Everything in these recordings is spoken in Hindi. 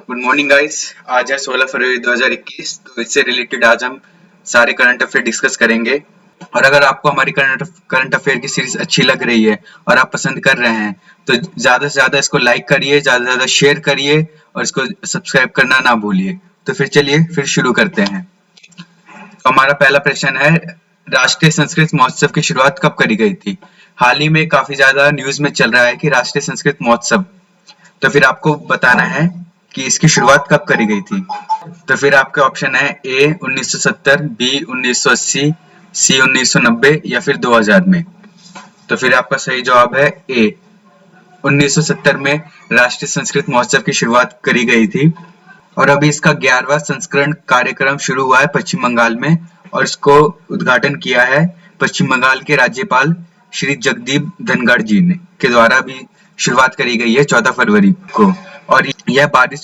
Good morning guys. आज है 16 फरवरी 2021। तो इससे रिलेटेड आज हम सारे करंट अफेयर डिस्कस करेंगे। और अगर आपको हमारी करंट अफेयर की सीरीज अच्छी लग रही है और आप पसंद कर रहे हैं तो ज़्यादा से ज़्यादा इसको लाइक करिए, ज़्यादा से ज़्यादा शेयर करिए और इसको सब्सक्राइब करना ना भूलिए। तो फिर चलिए फिर शुरू करते हैं। तो हमारा पहला प्रश्न है, राष्ट्रीय संस्कृत महोत्सव की शुरुआत कब करी गई थी? हाल ही में काफ़ी ज़्यादा न्यूज़ में चल रहा है कि राष्ट्रीय संस्कृत महोत्सव, तो फिर आपको बताना है कि इसकी शुरुआत कब करी गई थी। तो फिर आपके ऑप्शन है ए 1970, बी 1980, सी 1990 या फिर 2000 में। तो फिर आपका सही जवाब है ए 1970 में राष्ट्रीय संस्कृत महोत्सव की शुरुआत करी गई थी और अभी इसका 11वां संस्करण कार्यक्रम शुरू हुआ है पश्चिम बंगाल में और इसको उद्घाटन किया है पश्चिम बंगाल के राज्यपाल श्री जगदीप धनखड़ जी ने के द्वारा भी शुरुआत करी गई है 14 फरवरी को और यह 22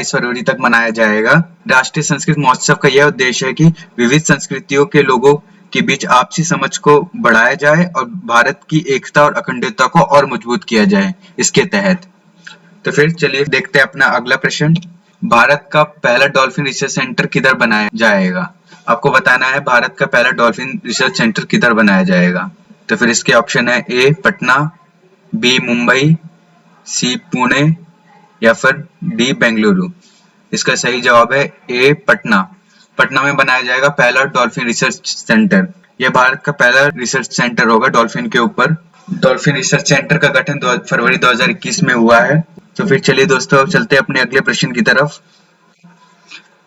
फरवरी तक मनाया जाएगा। राष्ट्रीय संस्कृत महोत्सव का यह उद्देश्य है कि विविध संस्कृतियों के लोगों के बीच आपसी समझ को बढ़ाया जाए और भारत की एकता और अखंडता को और मजबूत किया जाए इसके तहत। तो फिर चलिए देखते हैं अपना अगला प्रश्न। भारत का पहला डॉल्फिन रिसर्च सेंटर किधर बनाया जाएगा? आपको बताना है भारत का पहला डॉल्फिन रिसर्च सेंटर किधर बनाया जाएगा। तो फिर इसके ऑप्शन है ए पटना, बी मुंबई, सी पुणे या फिर डी बेंगलुरु। इसका सही जवाब है ए पटना। पटना में बनाया जाएगा पहला डॉल्फिन रिसर्च सेंटर। यह भारत का पहला रिसर्च सेंटर होगा डॉल्फिन के ऊपर। डॉल्फिन रिसर्च सेंटर का गठन फरवरी 2021 में हुआ है। तो फिर चलिए दोस्तों अब चलते हैं अपने अगले प्रश्न की तरफ।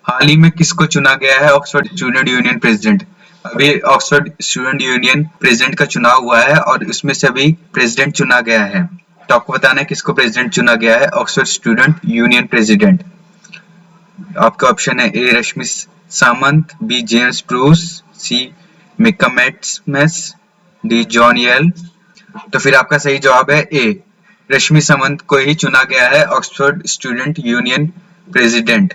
हाल ही में किसको चुना गया है ऑक्सफोर्ड स्टूडेंट यूनियन प्रेसिडेंट? अभी ऑक्सफोर्ड स्टूडेंट यूनियन प्रेसिडेंट का चुनाव हुआ है और इसमें से अभी प्रेसिडेंट चुना गया है। तो आपको बताना है किसको प्रेसिडेंट चुना गया है ऑक्सफोर्ड स्टूडेंट यूनियन प्रेसिडेंट। आपका ऑप्शन है ए रश्मि सामंत, बी जेम्स ब्रूस, सी मिका मैट्समस, डी जॉन येल। तो फिर आपका सही जवाब है ए रश्मि सामंत को ही चुना गया है ऑक्सफोर्ड स्टूडेंट यूनियन प्रेसिडेंट।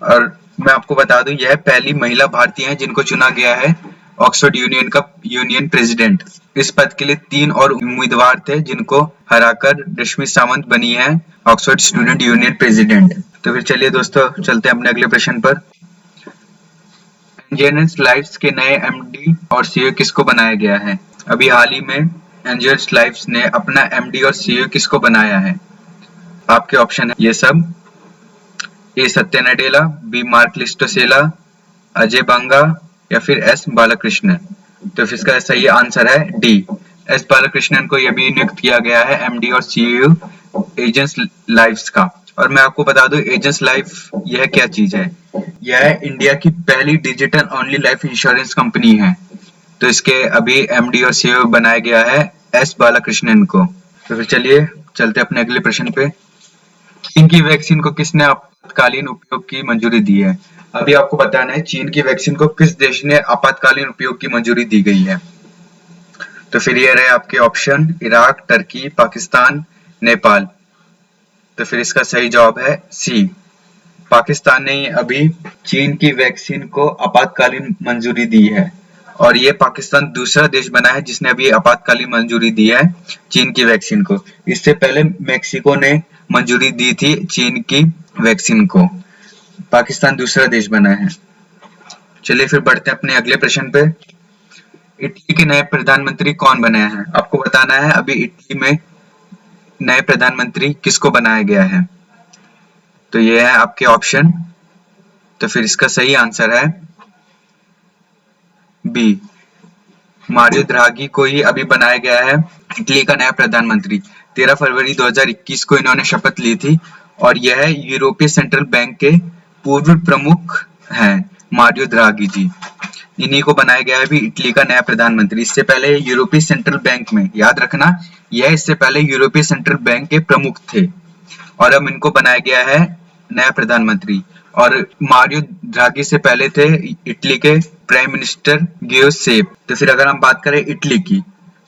और मैं आपको बता दूं यह पहली महिला भारतीय है जिनको चुना गया है ऑक्सफोर्ड यूनियन प्रेसिडेंट। इस पद के लिए 3 और उम्मीदवार थे जिनको हराकर रश्मि सामंत बनी है ऑक्सफोर्ड स्टूडेंट यूनियन प्रेसिडेंट। तो फिर चलिए दोस्तों चलते हैं अपने अगले प्रश्न पर। एनजीएनएस लाइफ्स के नए एमडी और सीईओ किसको बनाया गया है? अभी हाल ही में एनजीएनएस लाइफ्स ने अपना एमडी और सीईओ किसको बनाया है? आपके ऑप्शन है ये सब, ए सत्या नडेला, बी मार्क लिस्टोसेला, अजय बांगा या फिर एस बालाकृष्णन। तो फिर इसका सही आंसर है डी एस बालाकृष्णन को यह भी नियुक्त किया गया है एमडी और सीईओ एजेंस लाइफ्स का। और मैं आपको बता दूं एजेंस लाइफ यह क्या चीज है, यह इंडिया की पहली digital only life insurance company है। तो इसके अभी एमडी और सीईओ बनाया गया है एस बालाकृष्णन को। तो फिर चलिए चलते अपने अगले प्रश्न पे। चीन की वैक्सीन को किसने आपातकालीन उपयोग की मंजूरी दी है? अभी आपको बताना है चीन की वैक्सीन को किस देश ने आपातकालीन उपयोग की मंजूरी दी गई है। तो फिर ये रहे आपके option, Iraq, Turkey, Pakistan, Nepal. तो फिर इसका सही जवाब है सी पाकिस्तान ने अभी चीन की वैक्सीन को आपातकालीन मंजूरी दी है और ये पाकिस्तान दूसरा देश बना है जिसने अभी आपातकालीन मंजूरी दी है चीन की वैक्सीन को। इससे पहले मेक्सिको ने मंजूरी दी थी चीन की वैक्सीन को। पाकिस्तान दूसरा देश बना है। चलिए फिर बढ़ते हैं अपने अगले प्रश्न पे। इटली के नए प्रधानमंत्री कौन बने हैं? आपको बताना है अभी इटली में नए प्रधानमंत्री किसको बनाया गया है। तो ये है आपके ऑप्शन। तो फिर इसका सही आंसर है बी मारियो द्राघी को ही अभी बनाया गया है इटली का नया प्रधानमंत्री। 13 फरवरी 2021 को इन्होंने शपथ ली थी और यह यूरोपीय सेंट्रल बैंक के पूर्व प्रमुख हैं मारियो द्राघी जी। इन्हीं को बनाया गया है अभी इटली का नया प्रधानमंत्री। इससे पहले यूरोपीय सेंट्रल बैंक में, याद रखना यह इससे पहले यूरोपीय सेंट्रल बैंक के प्रमुख थे और अब इनको बनाया गया है नया प्रधानमंत्री। और मारियो द्राघी से पहले थे इटली के प्राइम मिनिस्टर गियोसेप। तो फिर अगर हम बात करें इटली की,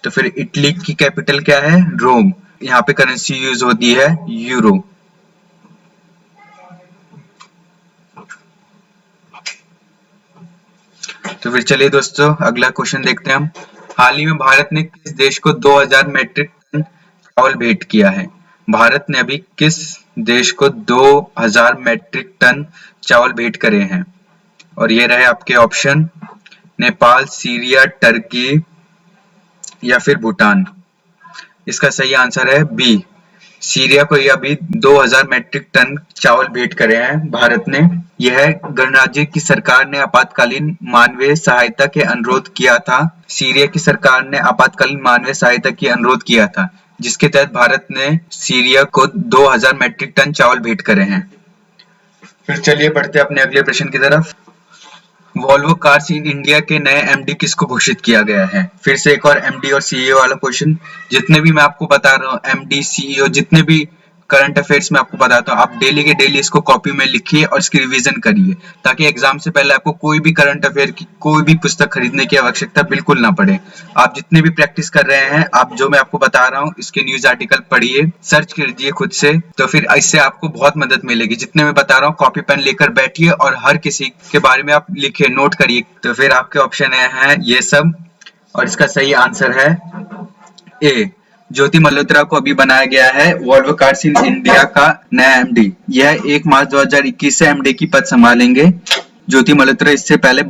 तो फिर इटली की कैपिटल क्या है? रोम। यहाँ पे करेंसी यूज होती है यूरो। तो फिर चलिए दोस्तों अगला क्वेश्चन देखते हैं हम। हाल ही में भारत ने किस देश को 2000 मेट्रिक टन चावल भेंट किया है? भारत ने अभी किस देश को 2000 मैट्रिक टन चावल भेंट करे हैं? और ये रहे आपके ऑप्शन, नेपाल, सीरिया, टर्की या फिर भूटान। इसका सही आंसर है बी, सीरिया को ये अभी 2000 मैट्रिक टन चावल भेंट करे हैं भारत ने। यह गणराज्य की सरकार ने आपातकालीन मानवीय सहायता के अनुरोध किया था। सीरिया की सरकार ने आपातकालीन मानवीय सहायता की अनुरोध किया था, जिसके तहत भारत ने सीरिया को 2000 मैट्रिक टन चावल भेंट करे हैं। फिर चलिए बढ़ते हैं अपने अगले प्रश्न की तरफ। वॉल्वो कार्स इन इंडिया के नए एमडी किसको घोषित किया गया है? फिर से एक और एमडी और सीईओ वाला क्वेश्चन। जितने भी मैं आपको बता रहा हूँ, एमडी, सीईओ, जितने भी करंट अफेयर्स में आपको बताता हूँ, आप डेली के डेली इसको कॉपी में लिखिए और इसकी रिवीजन करिए, ताकि एग्जाम से पहले आपको कोई भी करंट अफेयर की कोई भी पुस्तक खरीदने की आवश्यकता बिल्कुल ना पड़े। आप जितने भी प्रैक्टिस कर रहे हैं, आप जो मैं आपको बता रहा हूँ इसके न्यूज आर्टिकल पढ़िए, सर्च कीजिए खुद से, तो फिर इससे आपको बहुत मदद मिलेगी। जितने मैं बता रहा हूँ कॉपी पेन लेकर बैठिए और हर किसी के बारे में आप लिखिए, नोट करिए। तो फिर आपके ऑप्शन है ये सब, और इसका सही आंसर है ए, ज्योति मल्होत्रा को अभी बनाया गया है वॉल्वो कार्स इन इंडिया का नया एमडी। यह 1 मार्च 2021 से एमडी की पद संभालेंगे। ज्योति मल्होत्रा इससे पहले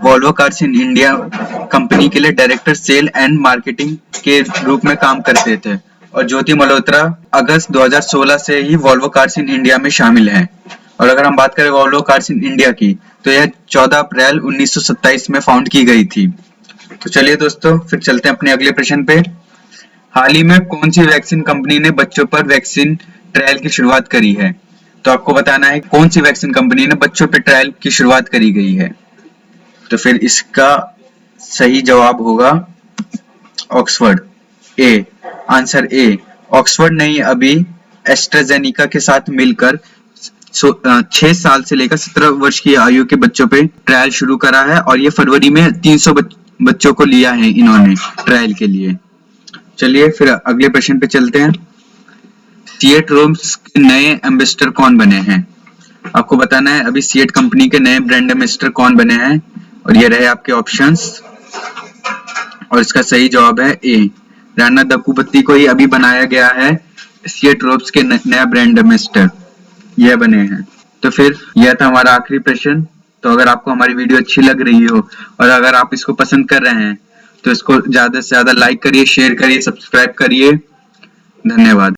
Volvo cars in India company के लिए डायरेक्टर सेल एंड मार्केटिंग के रूप में काम करते थे, और ज्योति मल्होत्रा अगस्त 2016 से ही वॉल्वो कार्स इन इंडिया में शामिल हैं। और अगर हम बात करें वॉल्वो कार्स इन इंडिया की, तो यह 14 अप्रैल 1927 में फाउंड की गई थी। तो चलिए दोस्तों, फिर चलते हैं अपने अगले प्रश्न पे। हाल ही में कौन सी वैक्सीन कंपनी ने बच्चों पर वैक्सीन ट्रायल की शुरुआत करी है? तो आपको बताना है कौन सी वैक्सीन कंपनी ने बच्चों पर ट्रायल की शुरुआत करी गई है। तो फिर इसका सही जवाब होगा Oxford, A, answer A. Oxford ने अभी एस्ट्राजेनिका के साथ मिलकर 6 साल से लेकर 17 वर्ष की आयु के बच्चों पे ट्रायल शुरू करा है, और ये फरवरी में 300 बच्चों को लिया है इन्होंने ट्रायल के लिए। चलिए फिर अगले प्रश्न पे चलते हैं। सिएट रोम्स के नए एम्बेसडर कौन बने हैं? आपको बताना है अभी सिएट कंपनी के नए ब्रांड एम्बेसडर कौन बने हैं, और ये रहे आपके ऑप्शंस, और इसका सही जवाब है ए, राणा दग्गुबती को ही अभी बनाया गया है सिएट रोम्स के नया ब्रांड एम्बेसडर, यह बने हैं। तो फिर यह था हमारा आखिरी प्रश्न। तो अगर आपको हमारी वीडियो अच्छी लग रही हो और अगर आप इसको पसंद कर रहे हैं, तो इसको ज्यादा से ज्यादा लाइक करिए, शेयर करिए, सब्सक्राइब करिए। धन्यवाद।